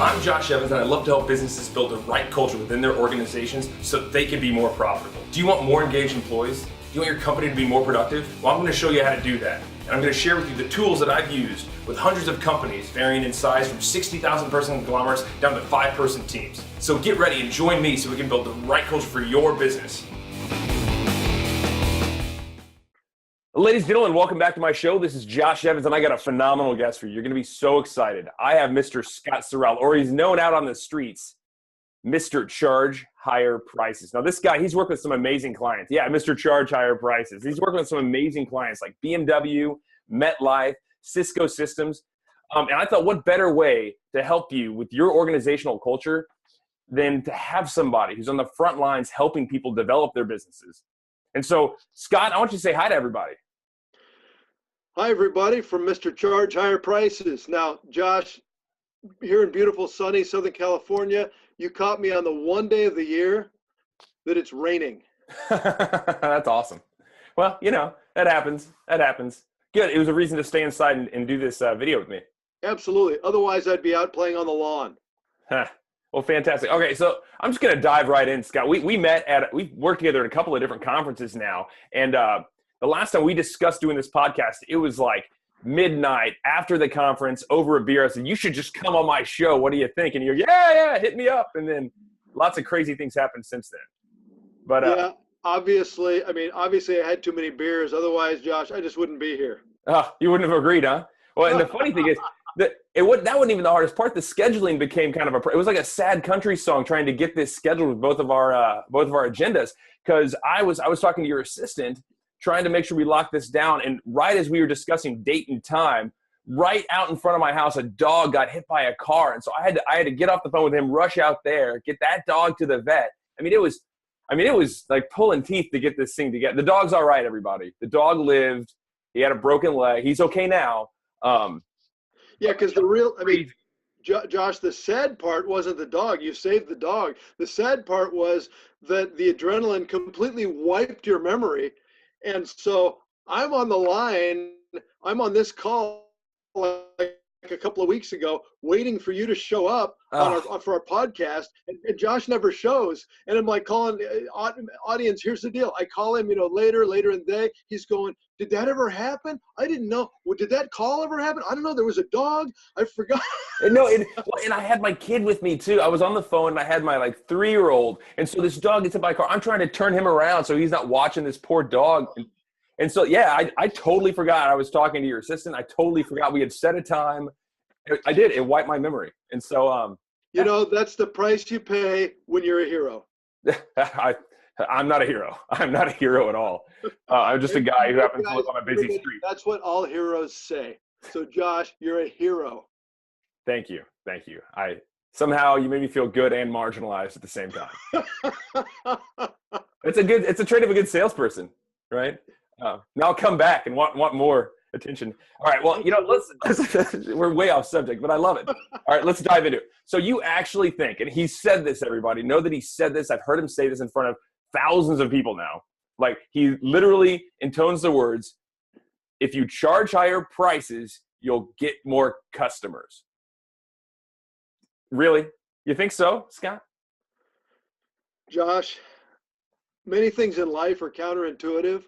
I'm Josh Evans, and I love to help businesses build the right culture within their organizations so they can be more profitable. Do you want more engaged employees? Do you want your company to be more productive? Well, I'm going to show you how to do that. And I'm going to share with you the tools that I've used with hundreds of companies varying in size from 60,000 person conglomerates down to 5-person teams. So get ready and join me so we can build the right culture for your business. Ladies and gentlemen, welcome back to my show. This is Josh Evans, and I got a phenomenal guest for you. You're going to be so excited. I have Mr. Scott Sorrell, or he's known out on the streets, Mr. Charge Higher Prices. Now, this guy, he's worked with some amazing clients. Yeah, Mr. Charge Higher Prices. He's working with some amazing clients like BMW, MetLife, Cisco Systems. And I thought, what better way to help you with your organizational culture than to have somebody who's on the front lines helping people develop their businesses. And so, Scott, I want you to say hi to everybody. Hi, everybody, from Mr. Charge Higher Prices. Now, Josh, here in beautiful, sunny Southern California, you caught me on the one day of the year that it's raining. That's awesome. Well, you know, that happens. That happens. Good. It was a reason to stay inside and do this video with me. Absolutely. Otherwise, I'd be out playing on the lawn. Well, fantastic. Okay, so I'm just going to dive right in, Scott. We've worked together at a couple of different conferences now. And the last time we discussed doing this podcast, it was like midnight after the conference over a beer. I said, you should just come on my show. What do you think? And you're, yeah, hit me up. And then lots of crazy things happened since then. But yeah, obviously I had too many beers. Otherwise, Josh, I just wouldn't be here. You wouldn't have agreed, huh? Well, and the funny thing is, that wasn't even the hardest part. The scheduling became kind of it was like a sad country song trying to get this scheduled with both of our agendas. Because I was talking to your assistant, trying to make sure we lock this down. And right as we were discussing date and time, right out in front of my house, a dog got hit by a car. And so I had to get off the phone with him, rush out there, get that dog to the vet. It was like pulling teeth to get this thing together. The dog's all right, everybody. The dog lived. He had a broken leg. He's okay now. Yeah, because Josh, the sad part wasn't the dog. You saved the dog. The sad part was that the adrenaline completely wiped your memory. And so I'm on the line. I'm on this call like a couple of weeks ago, waiting for you to show up for our podcast, and Josh never shows. And I'm like calling audience. Here's the deal. I call him, later in the day. He's going, did that ever happen? I didn't know. Well, did that call ever happen? I don't know. There was a dog. I forgot. No, and I had my kid with me too. I was on the phone and I had my 3-year-old. And so this dog gets hit by a car. I'm trying to turn him around so he's not watching this poor dog. And so, yeah, I totally forgot. I was talking to your assistant. I totally forgot we had set a time. I did. It wiped my memory. And so, that's the price you pay when you're a hero. I'm not a hero. I'm not a hero at all. I'm just a guy who happens to live on a busy street. That's what all heroes say. So, Josh, you're a hero. Thank you. Somehow you made me feel good and marginalized at the same time. It's a trait of a good salesperson, right? Now I'll come back and want more attention. All right. Well, we're way off subject, but I love it. All right, let's dive into it. So you actually think, and he said this, everybody, know that he said this. I've heard him say this in front of thousands of people now. Like, he literally intones the words, if you charge higher prices, you'll get more customers. Really? You think so, Scott? Josh, many things in life are counterintuitive.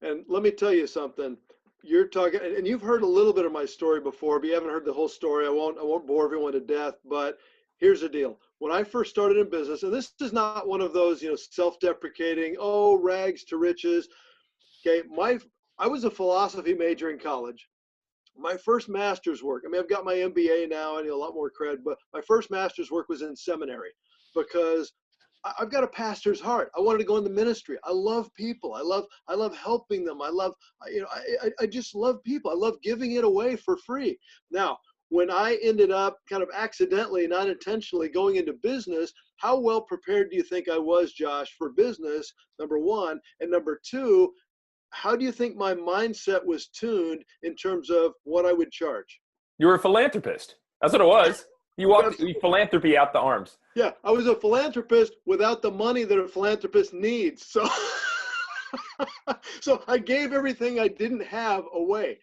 And let me tell you something. You're talking, and you've heard a little bit of my story before, but you haven't heard the whole story. I won't bore everyone to death, but here's the deal. When I first started in business, and this is not one of those, self-deprecating, rags to riches. Okay. I was a philosophy major in college. My first master's work, I've got my MBA now and a lot more cred, but my first master's work was in seminary because I've got a pastor's heart. I wanted to go into ministry. I love people. I love helping them. I just love people. I love giving it away for free. Now, when I ended up kind of accidentally, not intentionally going into business, how well prepared do you think I was, Josh, for business, number one? And number two, how do you think my mindset was tuned in terms of what I would charge? You were a philanthropist. That's what it was. You walked philanthropy out the arms. Yeah, I was a philanthropist without the money that a philanthropist needs. So I gave everything I didn't have away.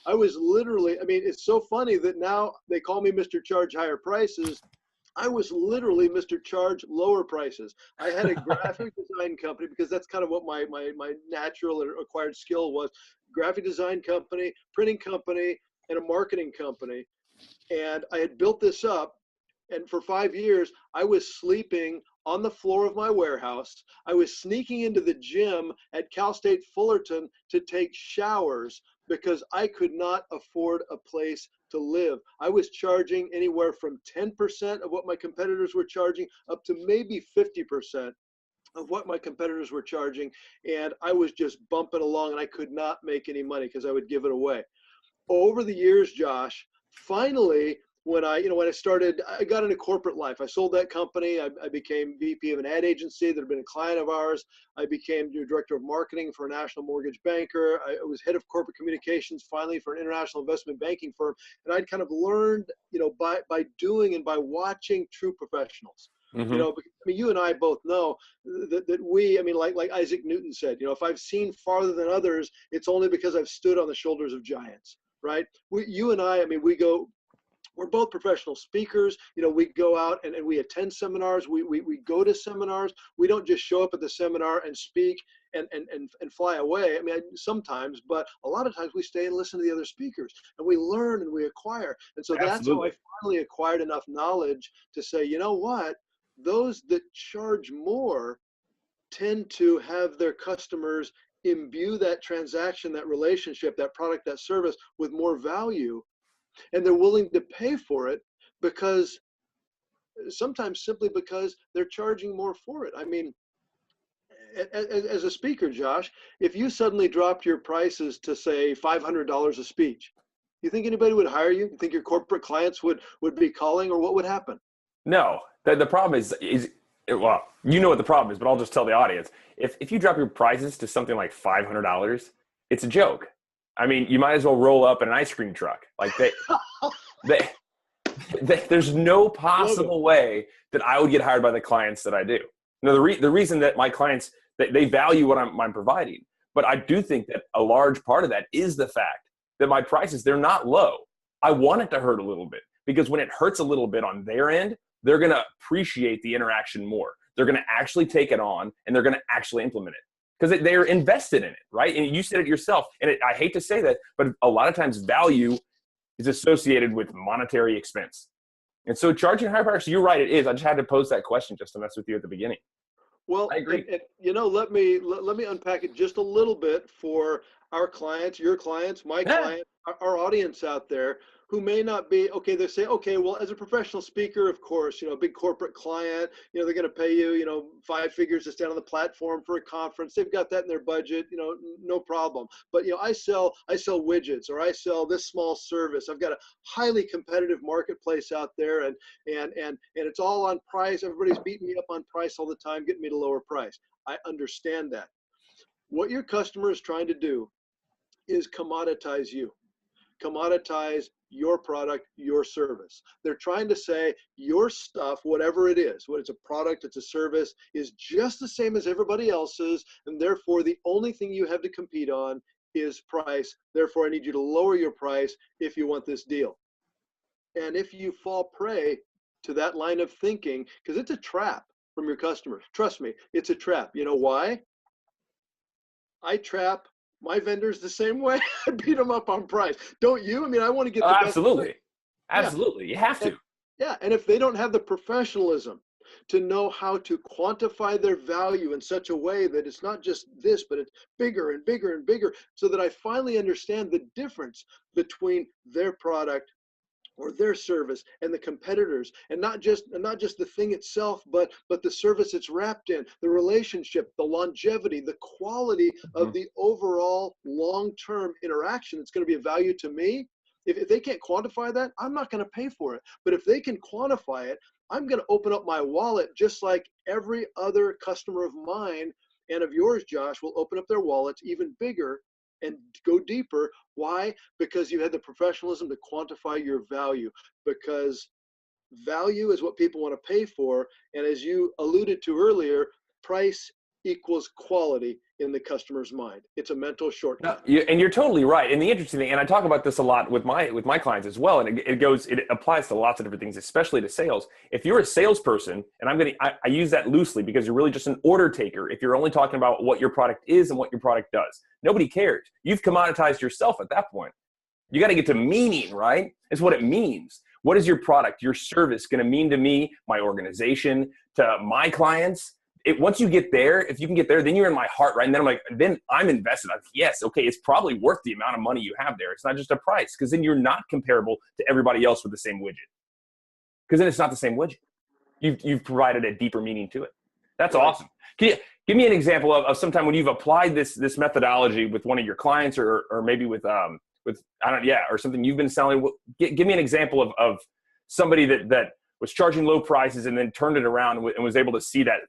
I was literally, I mean, it's so funny that now they call me Mr. Charge Higher Prices. I was literally Mr. Charge Lower Prices. I had a graphic design company because that's kind of what my natural or acquired skill was. Graphic design company, printing company, and a marketing company. And I had built this up. And for 5 years, I was sleeping on the floor of my warehouse. I was sneaking into the gym at Cal State Fullerton to take showers because I could not afford a place to live. I was charging anywhere from 10% of what my competitors were charging up to maybe 50% of what my competitors were charging. And I was just bumping along and I could not make any money because I would give it away. Over the years, Josh, finally, when I started, I got into corporate life. I sold that company. I became VP of an ad agency that had been a client of ours. I became director of marketing for a national mortgage banker. I was head of corporate communications finally for an international investment banking firm. And I'd kind of learned, by doing and by watching true professionals. Mm-hmm. I mean, you and I both know that we, I mean, like Isaac Newton said, if I've seen farther than others, it's only because I've stood on the shoulders of giants, right? You and I mean, we're both professional speakers. We go out and we attend seminars. We go to seminars. We don't just show up at the seminar and speak and fly away. I mean, sometimes, but a lot of times we stay and listen to the other speakers and we learn and we acquire. And so that's how I finally acquired enough knowledge to say, you know what, those that charge more tend to have their customers imbue that transaction, that relationship, that product, that service with more value. And they're willing to pay for it because sometimes simply because they're charging more for it. I mean, as a speaker, Josh, if you suddenly dropped your prices to say $500 a speech, you think anybody would hire you? You think your corporate clients would be calling, or what would happen? No, the problem is well, you know what the problem is, but I'll just tell the audience. If you drop your prices to something like $500, it's a joke. I mean, you might as well roll up in an ice cream truck. Like there's no possible way that I would get hired by the clients that I do. Now, the reason that my clients, they value what I'm providing, but I do think that a large part of that is the fact that my prices, they're not low. I want it to hurt a little bit because when it hurts a little bit on their end, they're going to appreciate the interaction more. They're going to actually take it on and they're going to actually implement it. Because they're invested in it, right? And you said it yourself. And I hate to say that, but a lot of times value is associated with monetary expense. And so charging higher prices, you're right, it is. I just had to pose that question just to mess with you at the beginning. Well, I agree. let me unpack it just a little bit for our clients, your clients, my client, our audience out there who may not be, okay, they say, okay, well, as a professional speaker, of course, a big corporate client, they're going to pay you, 5 figures to stand on the platform for a conference. They've got that in their budget, no problem. But, I sell widgets, or I sell this small service. I've got a highly competitive marketplace out there, and it's all on price. Everybody's beating me up on price all the time, getting me to lower price. I understand that. What your customer is trying to do is commoditize you. Commoditize your product, your service. They're trying to say your stuff, whatever it is, whether it's a product, it's a service, is just the same as everybody else's, and therefore the only thing you have to compete on is price. Therefore, I need you to lower your price if you want this deal. And if you fall prey to that line of thinking, because it's a trap from your customers, trust me, it's a trap. You know why? I trap my vendors the same way. I beat them up on price. Don't you? I mean, I want to get the best. Absolutely. Absolutely. You have to. And if they don't have the professionalism to know how to quantify their value in such a way that it's not just this, but it's bigger and bigger and bigger, so that I finally understand the difference between their product or their service and the competitors, and not just the thing itself, but the service it's wrapped in, the relationship, the longevity, the quality of the overall long-term interaction. It's going to be of value to me. If they can't quantify that, I'm not going to pay for it. But if they can quantify it, I'm going to open up my wallet just like every other customer of mine and of yours, Josh, will open up their wallets even bigger and go deeper. Why? Because you had the professionalism to quantify your value, because value is what people want to pay for. And as you alluded to earlier, price equals quality in the customer's mind. It's a mental shortcut. And you're totally right. And the interesting thing, and I talk about this a lot with my clients as well, and it applies to lots of different things, especially to sales. If you're a salesperson, and I use that loosely because you're really just an order taker. If you're only talking about what your product is and what your product does, nobody cares. You've commoditized yourself at that point. You got to get to meaning, right? It's what it means. What is your product, your service going to mean to me, my organization, to my clients? Once you get there, if you can get there, then you're in my heart, right? And then I'm invested. Yes, okay, it's probably worth the amount of money you have there. It's not just a price, because then you're not comparable to everybody else with the same widget. Because then it's not the same widget. You've provided a deeper meaning to it. That's awesome. Can you give me an example of sometime when you've applied this methodology with one of your clients, or maybe with or something you've been selling? Give me an example of somebody that was charging low prices and then turned it around and was able to see that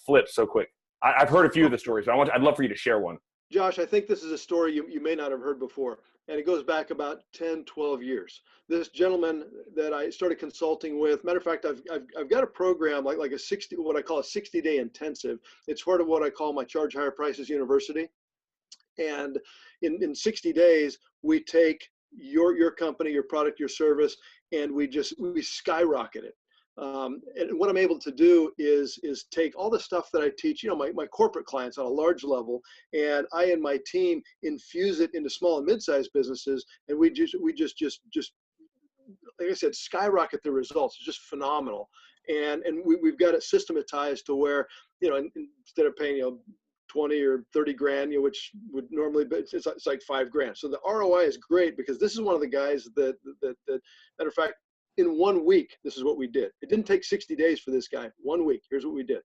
flip so quick. I've heard a few of the stories, but I'd love for you to share one. Josh, I think this is a story you may not have heard before, and it goes back about 10, 12 years. This gentleman that I started consulting with, matter of fact, I've got a program like what I call a 60-day intensive. It's part of what I call my Charge Higher Prices University. And in 60 days, we take your company, your product, your service, and we skyrocket it. And what I'm able to do is take all the stuff that I teach, my corporate clients on a large level, and I and my team infuse it into small and mid-sized businesses, and we just like I said, skyrocket the results. It's just phenomenal. And we've got it systematized to where, instead of paying 20 or 30 grand, which would normally be, it's like $5,000. So the ROI is great, because this is one of the guys that matter of fact, in 1 week, this is what we did. It didn't take 60 days for this guy. 1 week. Here's what we did.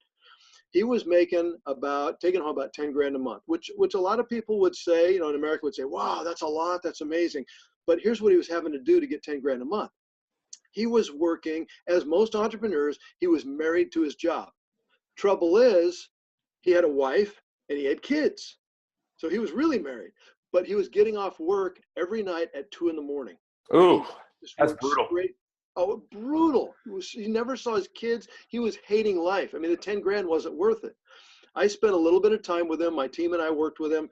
He was taking home about 10 grand a month, which a lot of people would say, in America would say, wow, that's a lot. That's amazing. But here's what he was having to do to get 10 grand a month. He was working, as most entrepreneurs, he was married to his job. Trouble is, he had a wife and he had kids. So he was really married, but he was getting off work every night at 2 a.m. Ooh, that's brutal. Oh, brutal. He never saw his kids. He was hating life. I mean, the 10 grand wasn't worth it. I spent a little bit of time with him. My team and I worked with him,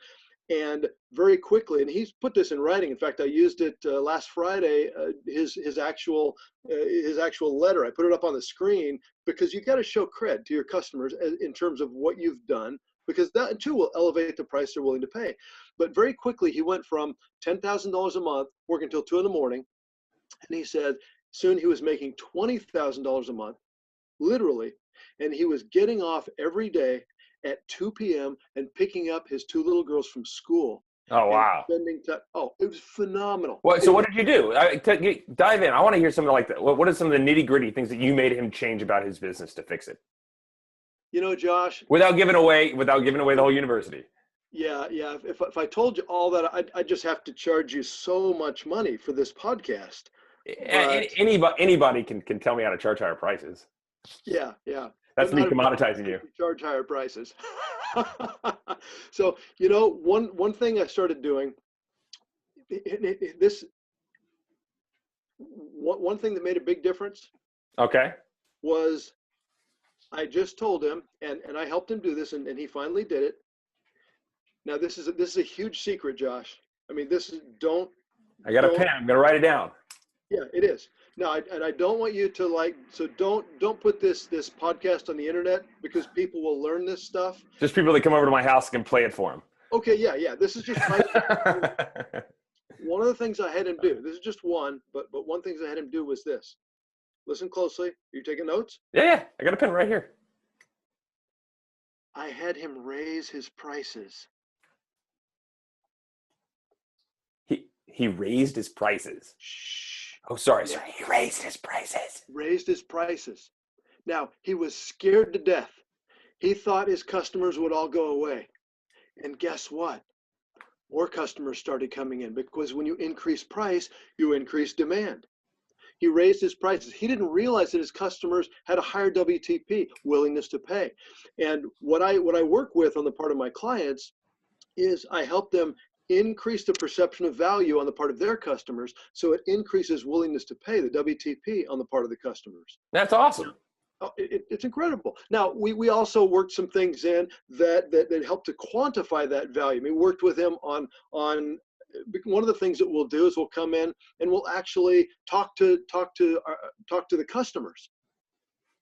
and very quickly, and he's put this in writing. In fact, I used it last Friday, his actual letter. I put it up on the screen, because you got to show cred to your customers in terms of what you've done, because that too will elevate the price they're willing to pay. But very quickly, he went from $10,000 a month, working until 2 a.m. And he said soon he was making $20,000 a month, literally. And he was getting off every day at 2 p.m. and picking up his 2 little girls from school. Oh, wow. It was phenomenal. So what did you do? Dive in. I want to hear something like that. What are some of the nitty gritty things that you made him change about his business to fix it? Josh, without giving away the whole university. Yeah. If I told you all that, I'd just have to charge you so much money for this podcast. Anybody can tell me how to charge higher prices. Yeah. That's me commoditizing you. Charge higher prices. So, one thing I started doing, one thing that made a big difference. Okay. Was I just told him, and I helped him do this, and he finally did it. Now, this is a huge secret, Josh. I mean, I got a pen. I'm going to write it down. Yeah, it is. Now, I don't want you to so don't put this podcast on the internet, because people will learn this stuff. Just people that come over to my house can play it for them. Okay, yeah. This is just one of the things I had him do. This is just one, but one thing I had him do was this. Listen closely. Are you taking notes? Yeah. I got a pen right here. I had him raise his prices. He raised his prices. Shh. Oh, sorry. He raised his prices. Raised his prices. Now, he was scared to death. He thought his customers would all go away. And guess what? More customers started coming in, because when you increase price, you increase demand. He raised his prices. He didn't realize that his customers had a higher WTP, willingness to pay. And what I work with on the part of my clients is I help them increase the perception of value on the part of their customers, so it increases willingness to pay, the WTP, on the part of the customers. That's awesome. It's incredible. Now, we also worked some things in that helped to quantify that value. I mean, we worked with him on one of the things that we'll do is we'll come in and we'll actually talk to the customers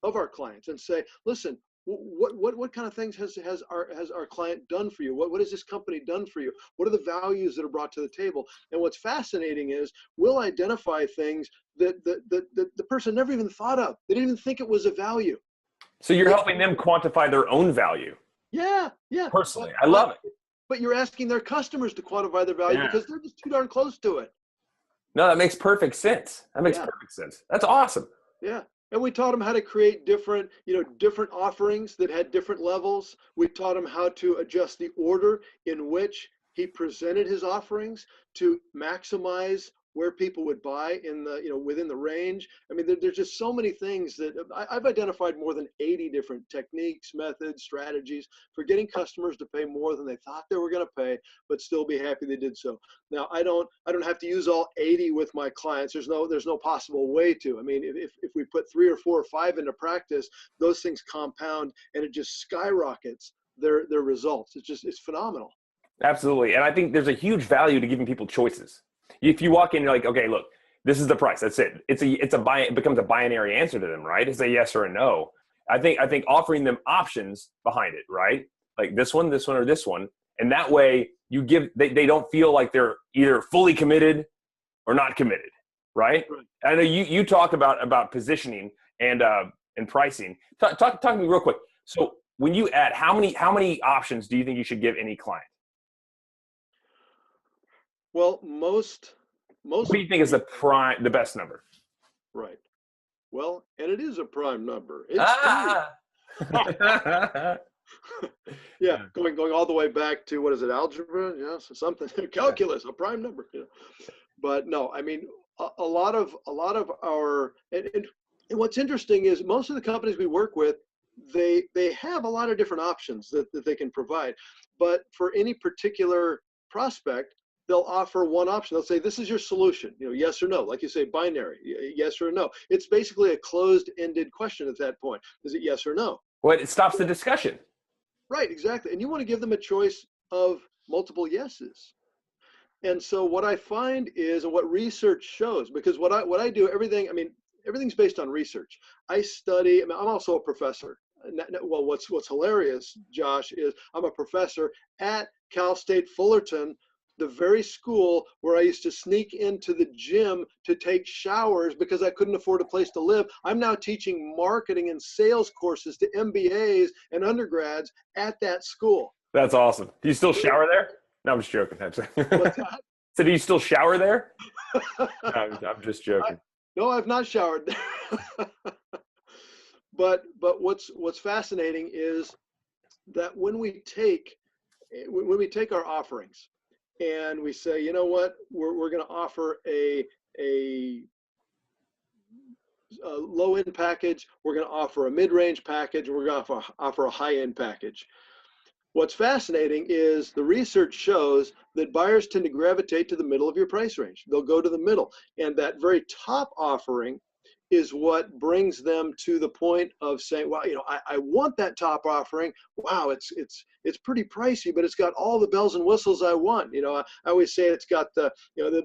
of our clients and say, listen, what kind of things has our client done for you? What has this company done for you? What are the values that are brought to the table? And what's fascinating is we'll identify things that the person never even thought of. They didn't even think it was a value. So you're helping them quantify their own value. Yeah. Personally, I love it. But you're asking their customers to quantify their value because they're just too darn close to it. No, that makes perfect sense. Perfect sense. That's awesome. Yeah. And we taught them how to create different offerings that had different levels. We taught them how to adjust the order in which he presented his offerings to maximize where people would buy in the, within the range. I mean, there's just so many things that I've identified more than 80 different techniques, methods, strategies for getting customers to pay more than they thought they were going to pay, but still be happy they did so. Now, I don't have to use all 80 with my clients. There's no possible way to. I mean, if we put 3 or 4 or 5 into practice, those things compound and it just skyrockets their results. It's phenomenal. Absolutely. And I think there's a huge value to giving people choices. If you walk in, you're like, okay, look, this is the price. That's it. It becomes a binary answer to them, right? It's a yes or a no. I think offering them options behind it, right? Like this one, or this one. And that way they don't feel like they're either fully committed or not committed, right? I know you talked about positioning and pricing. Talk to me real quick. So when you add, how many options do you think you should give any client? Well, most. What do you think is the best number? Right. Well, and it is a prime number. It's yeah, going all the way back to what is it, algebra? Yes, something calculus, a prime number. Yeah. But no, I mean a lot of our and what's interesting is most of the companies we work with, they have a lot of different options that they can provide, but for any particular prospect, they'll offer one option. They'll say, this is your solution, yes or no. Like you say, binary, yes or no. It's basically a closed-ended question at that point. Is it yes or no? Well, it stops the discussion. Right, exactly. And you want to give them a choice of multiple yeses. And so what I find is, and what research shows, because what I do, everything's based on research. I study, I'm also a professor. Well, what's hilarious, Josh, is I'm a professor at Cal State Fullerton, the very school where I used to sneak into the gym to take showers because I couldn't afford a place to live. I'm now teaching marketing and sales courses to MBAs and undergrads at that school. That's awesome. Do you still shower there? No, I'm just joking. What's that? So do you still shower there? No, I'm just joking. No, I've not showered there. But what's fascinating is that when we take our offerings, and we say, you know what, we're going to offer a low-end package, we're going to offer a mid-range package, we're going to offer a high-end package. What's fascinating is the research shows that buyers tend to gravitate to the middle of your price range. They'll go to the middle, and that very top offering is what brings them to the point of saying, well, I want that top offering. Wow, it's pretty pricey, but it's got all the bells and whistles I want. I always say it's got the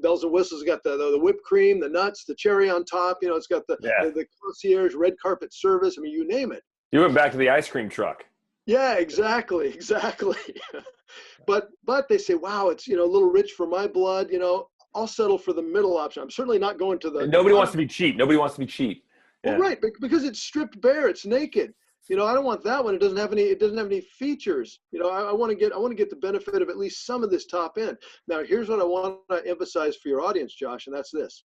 bells and whistles, got the whipped cream, the nuts, the cherry on top. It's got the concierge, red carpet service. I mean, you name it. You went back to the ice cream truck. Yeah, exactly. But they say, wow, it's a little rich for my blood. I'll settle for the middle option. I'm certainly not going to the. Nobody wants to be cheap. Nobody wants to be cheap. Yeah. Well, right, because it's stripped bare. It's naked. I don't want that one. It doesn't have any features. I want to get the benefit of at least some of this top end. Now, here's what I want to emphasize for your audience, Josh, and that's this: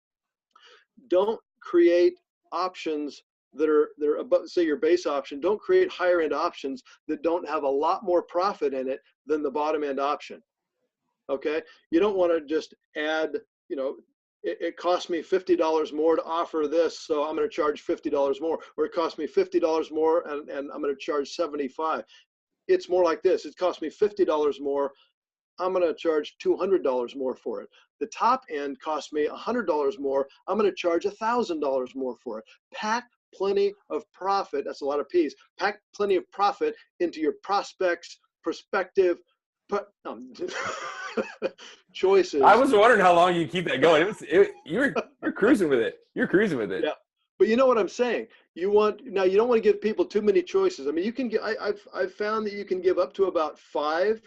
don't create options that are above, say, your base option. Don't create higher end options that don't have a lot more profit in it than the bottom end option. Okay, you don't want to just add, it cost me $50 more to offer this, so I'm going to charge $50 more, or it cost me $50 more and I'm going to charge $75. It's more like this: it cost me $50 more, I'm going to charge $200 more for it. The top end cost me $100 more, I'm going to charge $1,000 more for it. Pack, plenty of profit. That's a lot of P's. Pack plenty of profit into your prospects, prospective choices. I was wondering how long you keep that going. You're cruising with it. You're cruising with it. Yeah. But you know what I'm saying? You don't want to give people too many choices. I mean, you can get, I've found that you can give up to about 5,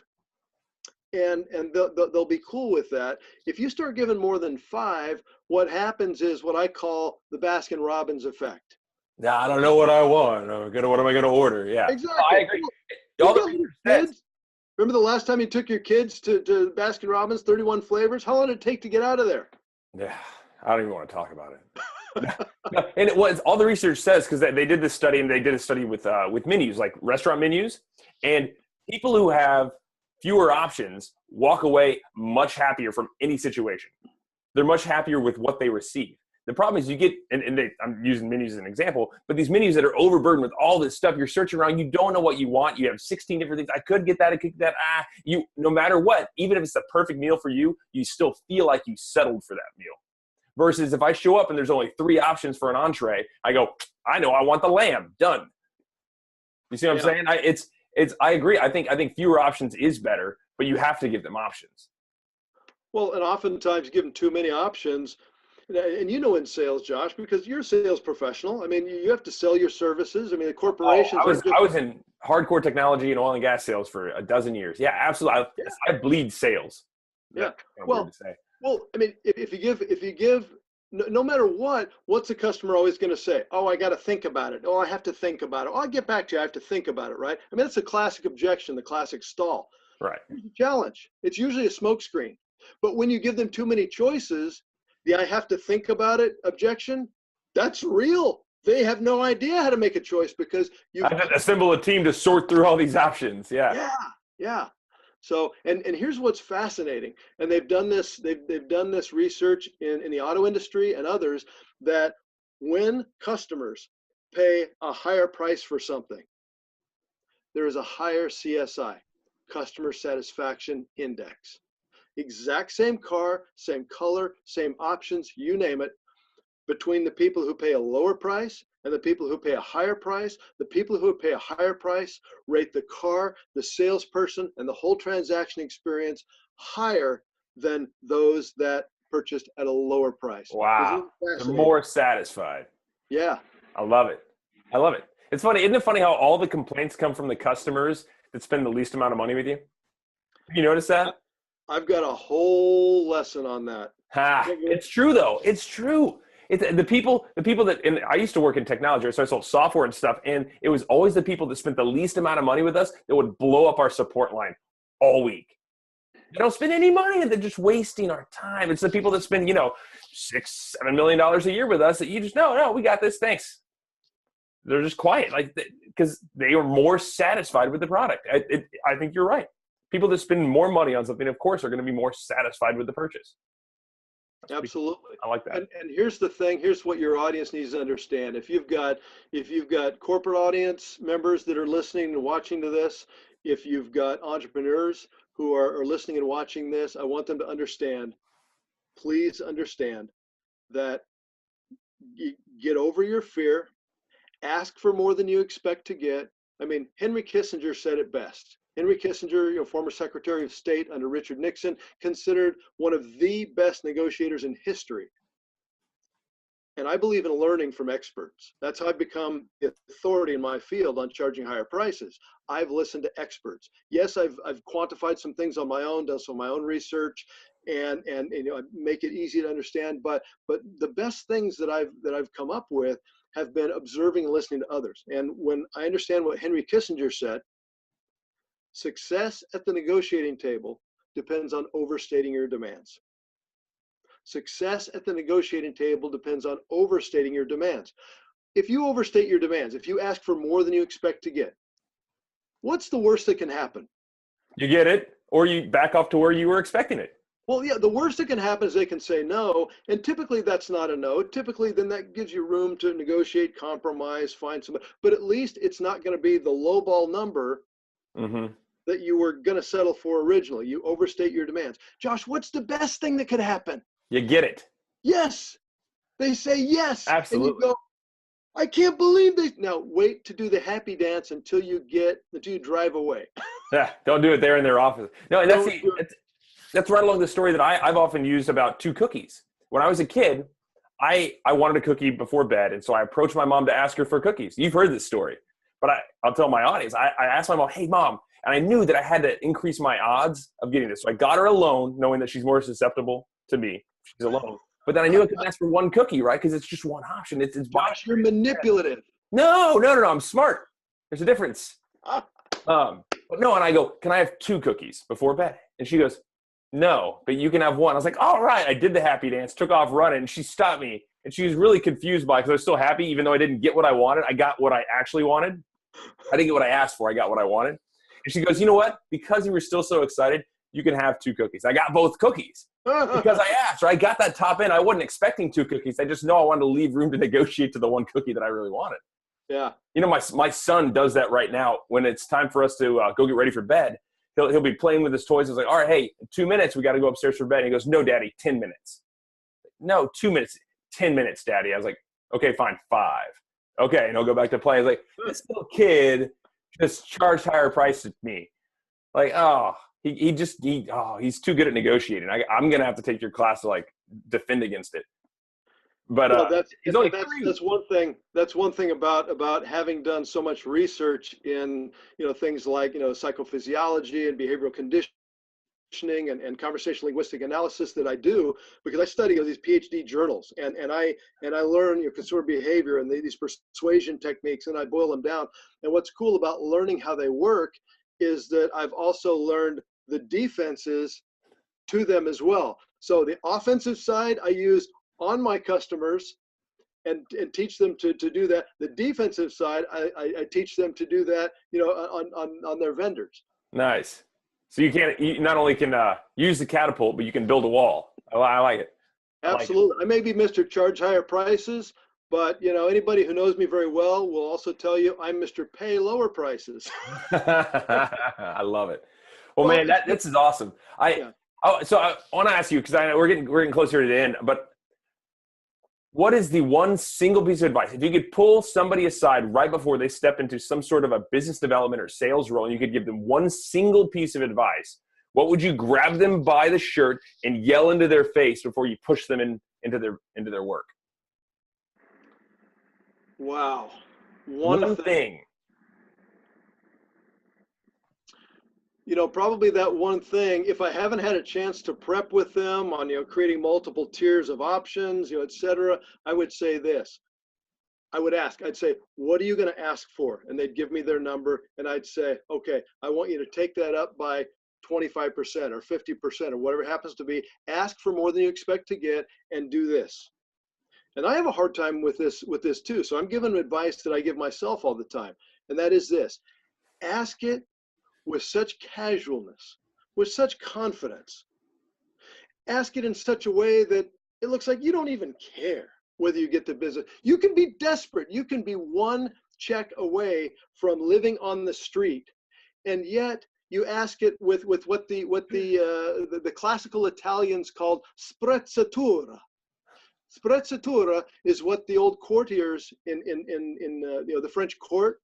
and they'll be cool with that. If you start giving more than 5, what happens is what I call the Baskin Robbins effect. Nah, I don't know what I want. What am I gonna order? Yeah. Exactly. I agree. All the kids, remember the last time you took your kids to Baskin Robbins, 31 flavors? How long did it take to get out of there? Yeah, I don't even want to talk about it. And it was all the research says, because they did this study, and they did a study with menus, like restaurant menus, and people who have fewer options walk away much happier from any situation. They're much happier with what they receive. The problem is you get, I'm using menus as an example, but these menus that are overburdened with all this stuff, you're searching around, you don't know what you want. You have 16 different things. I could get that. I could get that. No matter what, even if it's the perfect meal for you, you still feel like you settled for that meal. Versus if I show up and there's only 3 options for an entree, I go, I know I want the lamb. Done. You see what I'm saying? I agree. I think fewer options is better, but you have to give them options. Well, and oftentimes you give them too many options. And you know, in sales, Josh, because you're a sales professional. I mean, you have to sell your services. I mean, the corporations. I was in hardcore technology and oil and gas sales for a dozen years. Yeah, absolutely. I bleed sales. Yeah. Well, I mean, if you give, no matter what's the customer always going to say? Oh, I got to think about it. Oh, I have to think about it. Oh, I'll get back to you. I have to think about it, right? I mean, that's a classic objection, the classic stall. Right. Here's the challenge. It's usually a smokescreen. But when you give them too many choices, the I have to think about it objection, that's real. They have no idea how to make a choice because you have to assemble a team to sort through all these options. Yeah. Yeah. So, and here's what's fascinating, and they've done this research in the auto industry and others, that when customers pay a higher price for something, there is a higher CSI, customer satisfaction index. Exact same car, same color, same options, you name it. Between the people who pay a lower price and the people who pay a higher price, the people who pay a higher price rate the car, the salesperson, and the whole transaction experience higher than those that purchased at a lower price. Wow. They're more satisfied. Yeah. I love it. It's funny. Isn't it funny how all the complaints come from the customers that spend the least amount of money with you? Have you noticed that? I've got a whole lesson on that. It's true, though. It's true. It's the people that, and I used to work in technology, so I sold software and stuff, and it was always the people that spent the least amount of money with us that would blow up our support line all week. They don't spend any money, and they're just wasting our time. It's the people that spend, $6-7 million a year with us that you just, no, we got this, thanks. They're just quiet, because they are more satisfied with the product. I think you're right. People that spend more money on something, of course, are going to be more satisfied with the purchase. Absolutely. I like that. And here's the thing. Here's what your audience needs to understand. If you've got corporate audience members that are listening and watching to this, if you've got entrepreneurs who are listening and watching this, I want them to understand, please understand that you get over your fear, ask for more than you expect to get. I mean, Henry Kissinger said it best. Henry Kissinger, former Secretary of State under Richard Nixon, considered one of the best negotiators in history. And I believe in learning from experts. That's how I've become the authority in my field on charging higher prices. I've listened to experts. Yes, I've quantified some things on my own, done some of my own research, and make it easy to understand. But the best things that I've come up with have been observing and listening to others. And when I understand what Henry Kissinger said, success at the negotiating table depends on overstating your demands. Success at the negotiating table depends on overstating your demands. If you overstate your demands, if you ask for more than you expect to get, what's the worst that can happen? You get it, or you back off to where you were expecting it. Well, yeah, the worst that can happen is they can say no, and typically that's not a no. Typically, then that gives you room to negotiate, compromise, find somebody. But at least it's not going to be the lowball number that you were going to settle for originally. You overstate your demands. Josh, what's the best thing that could happen? You get it. Yes. They say yes. Absolutely. And you go, I can't believe they, now wait to do the happy dance until you drive away. Yeah, don't do it there in their office. No, and Don't do it. that's right along the story that I've often used about 2 cookies. When I was a kid, I wanted a cookie before bed, and so I approached my mom to ask her for cookies. You've heard this story, but I'll tell my audience. I asked my mom, hey, Mom, and I knew that I had to increase my odds of getting this. So I got her alone, knowing that she's more susceptible to me. She's alone. But then I knew I couldn't ask for 1 cookie, right? Because it's just one option. It's Josh, you're manipulative. No, I'm smart. There's a difference. But no, and I go, can I have 2 cookies before bed? And she goes, no, but you can have 1. I was like, all right. I did the happy dance, took off running, and she stopped me. And she was really confused by it because I was still happy, even though I didn't get what I wanted. I got what I actually wanted. I didn't get what I asked for. I got what I wanted. And she goes, you know what? Because you were still so excited, you can have 2 cookies. I got both cookies because I asked, or I got that top end. I wasn't expecting 2 cookies. I just know I wanted to leave room to negotiate to the 1 cookie that I really wanted. Yeah. You know, my son does that right now. When it's time for us to go get ready for bed, he'll be playing with his toys. He's like, all right, hey, 2 minutes. We got to go upstairs for bed. And he goes, no, Daddy, 10 minutes. No, 2 minutes. 10 minutes, Daddy. I was like, okay, fine, 5. Okay, and he'll go back to play. He's like, this little kid just charged higher price than me. Like, oh, he's too good at negotiating. I'm gonna have to take your class to like defend against it. But well, that's one thing. That's one thing about having done so much research in things like psychophysiology and behavioral conditioning and conversational linguistic analysis that I do, because I study these PhD journals and I learn consumer behavior and these persuasion techniques, and I boil them down. And what's cool about learning how they work is that I've also learned the defenses to them as well. So the offensive side I use on my customers and teach them to do that. The defensive side I teach them to do that on their vendors. Nice. So you not only can use the catapult, but you can build a wall. I like it. Absolutely. I may be Mr. Charge Higher Prices, but anybody who knows me very well will also tell you I'm Mr. Pay Lower Prices. I love it. Well, man, this is awesome. So I want to ask you, because I know we're getting closer to the end, but what is the one single piece of advice? If you could pull somebody aside right before they step into some sort of a business development or sales role, and you could give them one single piece of advice, what would you grab them by the shirt and yell into their face before you push them into their work? Wow. One thing. Probably that one thing, if I haven't had a chance to prep with them on, creating multiple tiers of options, et cetera, I would say this. I'd say, what are you going to ask for? And they'd give me their number, and I'd say, okay, I want you to take that up by 25% or 50% or whatever it happens to be. Ask for more than you expect to get and do this. And I have a hard time with this too. So I'm giving advice that I give myself all the time. And that is this: ask it with such casualness, with such confidence. Ask it in such a way that it looks like you don't even care whether you get the business. You can be desperate. You can be one check away from living on the street, and yet you ask it with what the classical Italians called sprezzatura. Sprezzatura is what the old courtiers in the French court.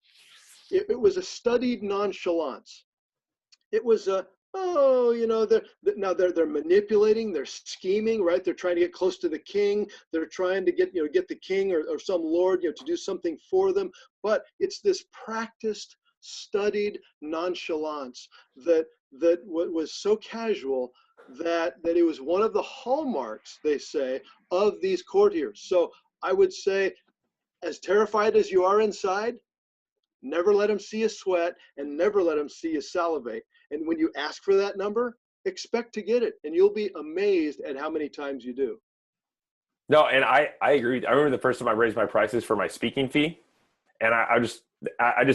It was a studied nonchalance. It was they're manipulating, they're scheming, right? They're trying to get close to the king. They're trying to get the king or some lord, to do something for them. But it's this practiced, studied nonchalance that was so casual that it was one of the hallmarks, they say, of these courtiers. So I would say, as terrified as you are inside, never let them see you sweat and never let them see you salivate. And when you ask for that number, expect to get it, and you'll be amazed at how many times you do. No, and I agree. I remember the first time I raised my prices for my speaking fee, and I just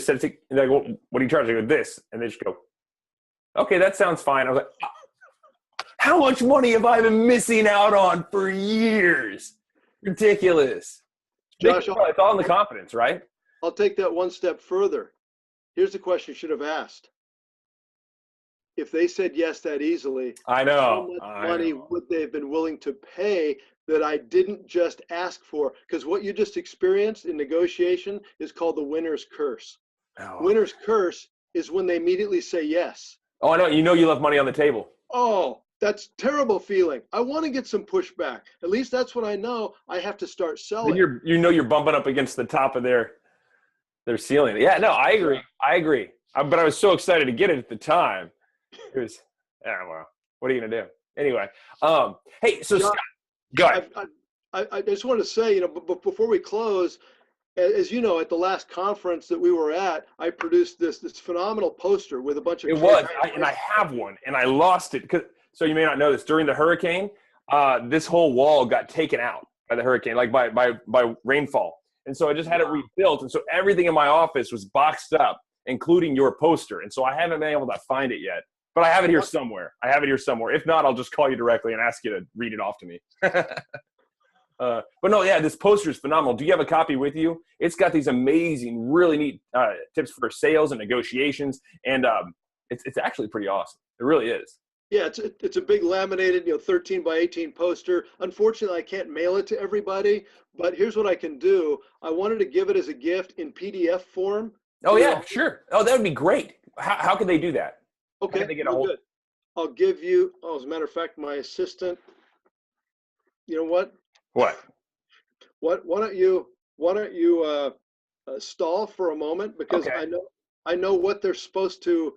said, to, like, well, what do you charge? I go, this. And they just go, okay, that sounds fine. I was like, how much money have I been missing out on for years? Ridiculous. Josh, it's all in the confidence, right? I'll take that one step further. Here's the question you should have asked. If they said yes that easily, I know. how much money would they have been willing to pay that I didn't just ask for, because what you just experienced in negotiation is called the winner's curse. Oh. Winner's curse is when they immediately say yes. Oh, I know. You know you left money on the table. Oh, that's terrible feeling. I want to get some pushback. At least that's what I know. I have to start selling. Then you're bumping up against the top of their ceiling. Yeah, no, I agree. Yeah. I agree. But I was so excited to get it at the time. It was, well, what are you gonna do? Anyway, hey, so John, Scott, go ahead. I just want to say, before we close, as you know, at the last conference that we were at, I produced this phenomenal poster with a bunch of. It was, and I have one, and I lost it. So you may not know this. During the hurricane, this whole wall got taken out by the hurricane, like by rainfall. And so I just had it rebuilt. And so everything in my office was boxed up, including your poster. And so I haven't been able to find it yet. But I have it here somewhere. If not, I'll just call you directly and ask you to read it off to me. But no, yeah, this poster is phenomenal. Do you have a copy with you? It's got these amazing, really neat tips for sales and negotiations. And it's actually pretty awesome. It really is. Yeah, it's a big laminated, 13 by 18 poster. Unfortunately, I can't mail it to everybody, but here's what I can do. I wanted to give it as a gift in PDF form. Oh, yeah, sure. Oh, that would be great. How can they do that? Okay, good. I'll give you, as a matter of fact, my assistant, you know what? What? Why don't you stall for a moment, because Okay. I know what they're supposed to.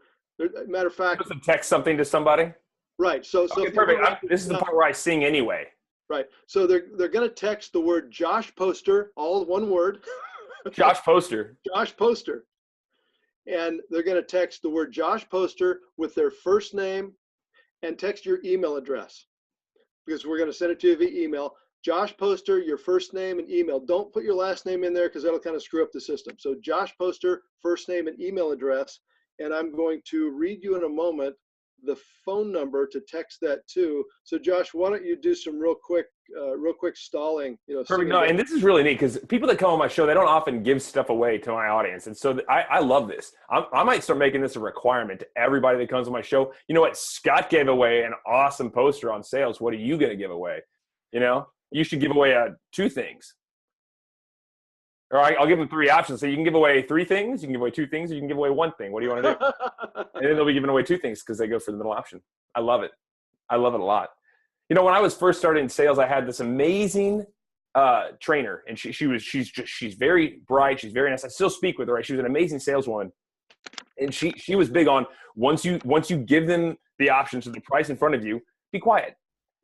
Matter of fact, supposed to text something to somebody. Right. So Okay, perfect. This is the part where I sing anyway. Right. So they're going to text the word Josh Poster, all one word. Josh Poster. Josh Poster. And they're going to text the word Josh Poster with their first name and text your email address, because we're going to send it to you via email. Josh Poster, your first name and email. Don't put your last name in there, because that'll kind of screw up the system. So Josh Poster, first name and email address. And I'm going to read you in a moment the phone number to text that to. So Josh, why don't you do some real quick stalling? Perfect. No, and this is really neat, because people that come on my show, they don't often give stuff away to my audience. And so I love this. I might start making this a requirement to everybody that comes on my show. You know what? Scott gave away an awesome poster on sales. What are you going to give away? You should give away 2 things. All right, I'll give them 3 options. So you can give away 3 things, you can give away 2 things, or you can give away 1 thing. What do you want to do? And then they'll be giving away 2 things, because they go for the middle option. I love it. I love it a lot. When I was first starting in sales, I had this amazing trainer, and she's very bright. She's very nice. I still speak with her. Right? She was an amazing saleswoman, and she was big on once you give them the options of the price in front of you, be quiet,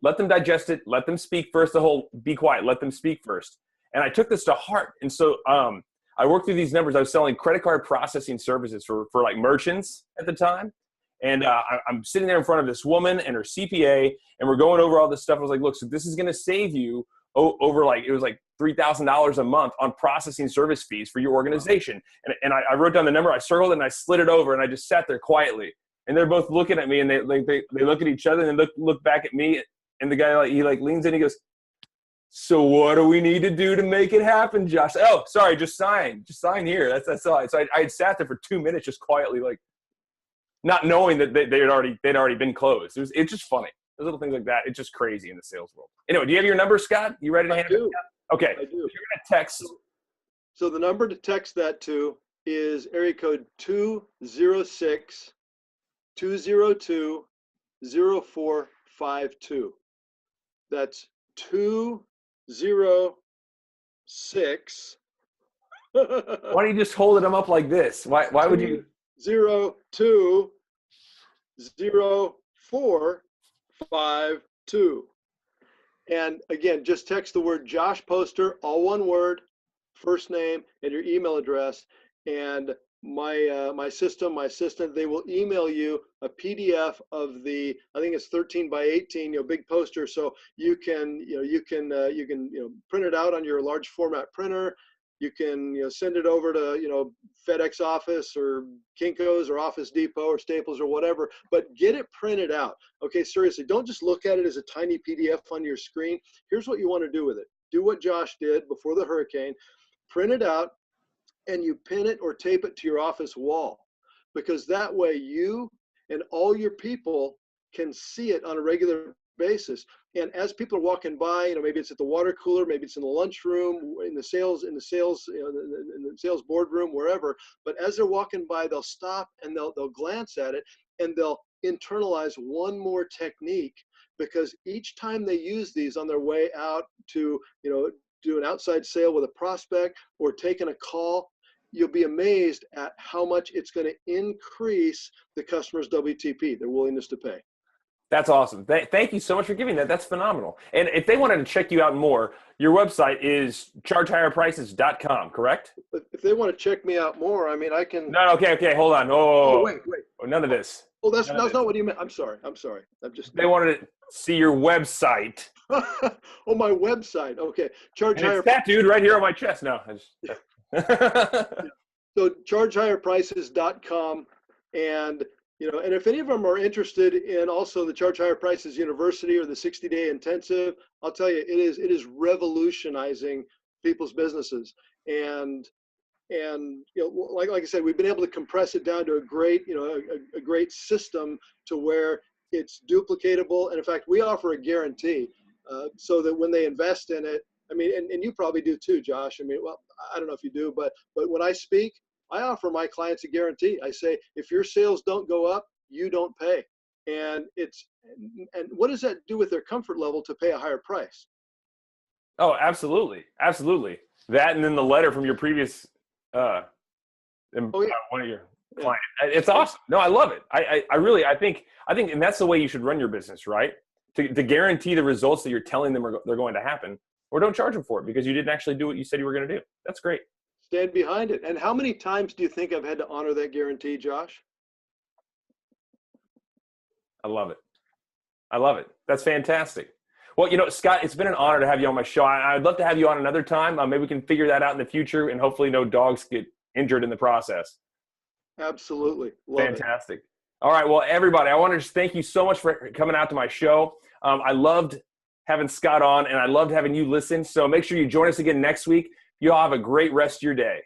let them digest it, let them speak first. Be quiet, let them speak first. And I took this to heart. And so I worked through these numbers. I was selling credit card processing services for like merchants at the time. And I'm sitting there in front of this woman and her CPA, and we're going over all this stuff. I was like, look, so this is going to save you over it was like $3,000 a month on processing service fees for your organization. And I wrote down the number, I circled it, and I slid it over, and I just sat there quietly. And they're both looking at me, and they look at each other, and then look back at me. And the guy, he leans in, he goes, so what do we need to do to make it happen, Josh? Oh, sorry, just sign here. That's all. So I had sat there for 2 minutes, just quietly, not knowing that they'd already been closed. It's just funny. Those little things like that. It's just crazy in the sales world. Anyway, do you have your number, Scott? You ready to hand it? Okay. I do. You're gonna text. So the number to text that to is area code 206-202-0452. That's 206. Why don't you just hold them up like this? Why would you? 02-0452. And again, just text the word Josh Poster, all one word, first name, and your email address. And my assistant, they will email you a PDF of I think it's 13 by 18, big poster. So you can print it out on your large format printer. You can send it over to FedEx office or Kinko's or Office Depot or Staples or whatever, but get it printed out. Okay, seriously, don't just look at it as a tiny PDF on your screen. Here's what you want to do with it. Do what Josh did before the hurricane. Print it out, and you pin it or tape it to your office wall, because that way you and all your people can see it on a regular basis. And as people are walking by, maybe it's at the water cooler, maybe it's in the lunchroom, in the sales, in the sales boardroom, wherever. But as they're walking by, they'll stop and they'll glance at it, and they'll internalize one more technique, because each time they use these on their way out to, do an outside sale with a prospect or taking a call, you'll be amazed at how much it's going to increase the customer's WTP, their willingness to pay. That's awesome. Thank you so much for giving that. That's phenomenal. And if they wanted to check you out more, your website is chargehigherprices.com, correct? If they want to check me out more, I mean, I can. No, okay, hold on. Wait. Oh, none of this. Oh, that's not what you meant. I'm sorry. I'm just. They wanted to see your website. Oh, my website. Okay. It's tattooed right here on my chest. No, I just. So chargehigherprices.com, and and if any of them are interested in also the Charge Higher Prices University or the 60-day intensive, I'll tell you, it is revolutionizing people's businesses. And like I said, we've been able to compress it down to a great, a great system to where it's duplicatable. And in fact, we offer a guarantee so that when they invest in it, I mean, and you probably do too, Josh. I mean, well, I don't know if you do, but when I speak, I offer my clients a guarantee. I say, if your sales don't go up, you don't pay. And what does that do with their comfort level to pay a higher price? Oh, absolutely. Absolutely. That, and then the letter from your previous, one of your clients. It's awesome. No, I love it. I think, and that's the way you should run your business, right? To guarantee the results that you're telling them they're going to happen, or don't charge them for it because you didn't actually do what you said you were going to do. That's great. Stand behind it. And how many times do you think I've had to honor that guarantee, Josh? I love it. That's fantastic. Well, Scott, it's been an honor to have you on my show. I'd love to have you on another time. Maybe we can figure that out in the future, and hopefully no dogs get injured in the process. Absolutely. Fantastic. All right. Well, everybody, I want to just thank you so much for coming out to my show. I loved having Scott on, and I loved having you listen. So make sure you join us again next week. You all have a great rest of your day.